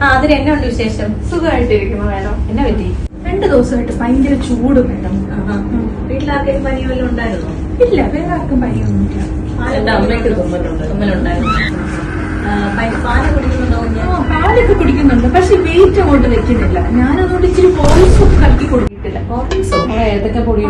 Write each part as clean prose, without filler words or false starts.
അതിന് എന്നെ ഉണ്ട് വിശേഷം? സുഖമായിട്ടിരിക്കുന്നു മേഡം. എന്നെ പറ്റി? 2 ദിവസമായിട്ട് ഭയങ്കര ചൂട് മേഡം. വീട്ടിലാർക്കെങ്കിലും പനി വല്ലതും ഉണ്ടായിരുന്നോ? ഇല്ല, വേറെ ആർക്കും പനിയൊന്നുമില്ല. എന്റെ അമ്മയ്ക്ക് തുമ്മലുണ്ടായിരുന്നു. പാല് കുടിക്കുന്നുണ്ടോ? പാലൊക്കെ കുടിക്കുന്നുണ്ട്, പക്ഷെ വെയിറ്റ് അങ്ങോട്ട് വെക്കുന്നില്ല. ഞാനതുകൊണ്ട് ഇച്ചിരി ഹോർലിക്സ് കലക്കി കൊടുക്കിട്ടില്ല. ഏതൊക്കെ പൊടിയോ?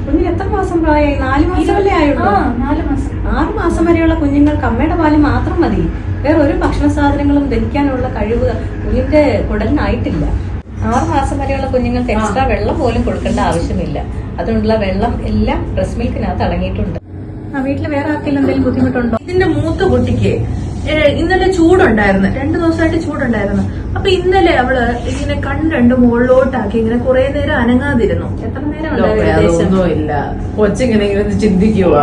കുഞ്ഞിന് എത്ര മാസം പ്രായമായി? 4 മാസമല്ലേ ആയുള്ളൂ? 4 മാസം. 6 മാസം വരെയുള്ള കുഞ്ഞുങ്ങൾക്ക് അമ്മയുടെ പാല് മാത്രം മതി. വേറെ ഒരു ഭക്ഷണ സാധനങ്ങളും ദഹിക്കാനുള്ള കഴിവ് കുഞ്ഞിന്റെ കുടലിനായിട്ടില്ല. 6 മാസം വരെയുള്ള കുഞ്ഞുങ്ങൾക്ക് എക്സ്ട്രാ വെള്ളം പോലും കൊടുക്കേണ്ട ആവശ്യമില്ല. അതുകൊണ്ടുള്ള വെള്ളം എല്ലാം ബ്രസ്റ്റ് മിൽക്കിനകത്ത് അടങ്ങിയിട്ടുണ്ട്. വീട്ടില് വേറെ ആർക്കെങ്കിലും എന്തെങ്കിലും ബുദ്ധിമുട്ടുണ്ടോ? ഇതിന്റെ മൂത്ത കുട്ടിക്ക് ഇന്നലെ ചൂടുണ്ടായിരുന്നു, 2 ദിവസമായിട്ട് ചൂടുണ്ടായിരുന്നു. അപ്പൊ ഇന്നലെ അവള് ഇങ്ങനെ കണ്ണ് മുകളിലോട്ടാക്കി ഇങ്ങനെ കുറെ നേരം അനങ്ങാതിരുന്നു. എത്ര നേരം ഒന്നുമില്ല, കൊച്ചിങ്ങനെ ഇങ്ങനെ ചിന്തിക്കുക.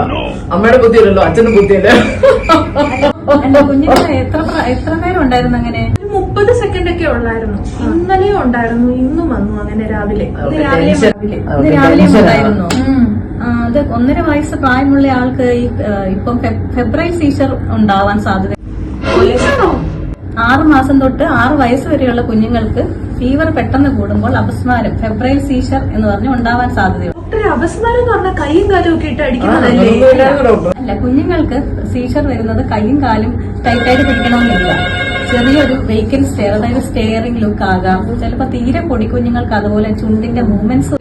അമ്മയുടെ ബുദ്ധിയല്ലല്ലോ, അച്ഛന്റെ ബുദ്ധിയല്ലേ. എന്റെ കുഞ്ഞിന് എത്ര നേരം ഉണ്ടായിരുന്നു? അങ്ങനെ 30 സെക്കൻഡ് ഒക്കെ ഉള്ളായിരുന്നു. ഇന്നലെയും ഉണ്ടായിരുന്നു, ഇന്നും വന്നു അങ്ങനെ രാവിലെ. രാവിലെ ഉണ്ടായിരുന്നു. അത് 1.5 വയസ്സ് പ്രായമുള്ള ആൾക്ക് ഇപ്പം ഫെബ്രൈൽ സീസർ ഉണ്ടാവാൻ സാധ്യത. 6 മാസം തൊട്ട് 6 വയസ്സ് വരെയുള്ള കുഞ്ഞുങ്ങൾക്ക് ഫീവർ പെട്ടെന്ന് കൂടുമ്പോൾ അപസ്മാരം, ഫെബ്രൈൽ സീസർ എന്ന് പറഞ്ഞ് ഉണ്ടാവാൻ സാധ്യതയുണ്ട്. അപസ്മാരം എന്ന് പറഞ്ഞാൽ കൈയും കാലും ഒക്കെ ഇട്ട് അടിക്കുന്നതല്ലേ? അല്ല, കുഞ്ഞുങ്ങൾക്ക് സീസർ വരുന്നത് കൈയും കാലും ടൈറ്റായിട്ട് പിടിക്കണമെന്നില്ല. ചെറിയൊരു വേക്കൻറ്റ് സ്റ്റെയർ, അതായത് സ്റ്റെയറിംഗ് ലുക്ക് ആകാം. ചിലപ്പോൾ തീരെ പൊടിക്കുഞ്ഞുങ്ങൾക്ക് അതുപോലെ ചുണ്ടിന്റെ മൂവ്മെന്റ്സ്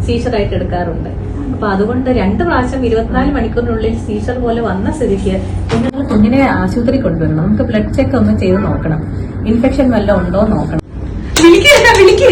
സീസറായിട്ട് എടുക്കാറുണ്ട്. അപ്പൊ അതുകൊണ്ട് 2 പ്രാവശ്യം 24 മണിക്കൂറിനുള്ളിൽ സീസർ പോലെ വന്ന സ്ഥിതിക്ക് നിങ്ങൾ കുഞ്ഞിനെ ആശുപത്രി കൊണ്ടുവരണം. നമുക്ക് ബ്ലഡ് ചെക്ക് ഒന്ന് ചെയ്ത് നോക്കണം, ഇൻഫെക്ഷൻ വല്ലതും ഉണ്ടോ നോക്കണം. വിളിക്ക്.